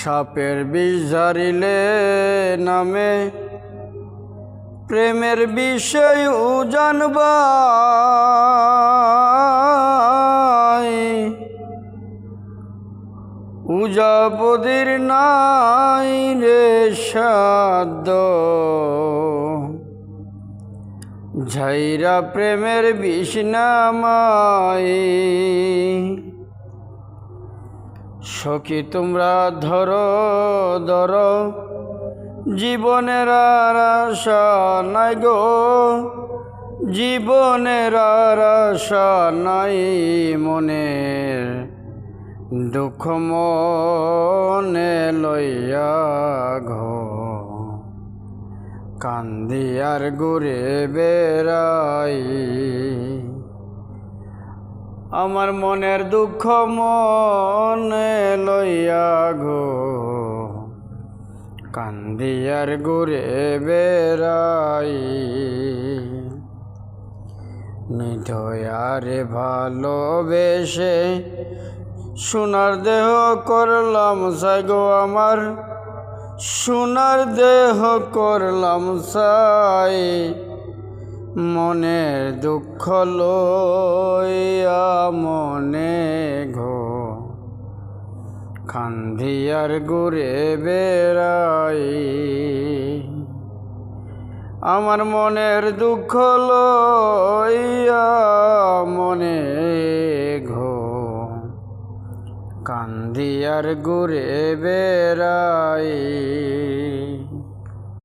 সাপের বিষ ঝারিলে নামে প্রেমের বিষয় জানবাই উজাপদির নাই রে সাধ্য ঝাইরা প্রেমের বিষ নামাই সখী তোমরা ধরো ধরো জীবনের আর আশা নাই গো জীবনের আর আশা নাই মনের দুঃখ মনে লইয়া ঘো কান্দি আর ঘুরে বেড়াই আমার মনের দুঃখ মনে লইয়া গো কান্দি আর ঘুরে বেড়াই নিধয়ারে ভালোবেসে সোনার দেহ করলাম সাই গো আমার সোনার দেহ করলাম সাই মনের দুঃখ লইয়া মনে ঘো কান্দি আর ঘুরে বেড়াই আমার মনের দুঃখ লইয়া মনে ঘো কান্দি আর ঘুরে বেড়াই।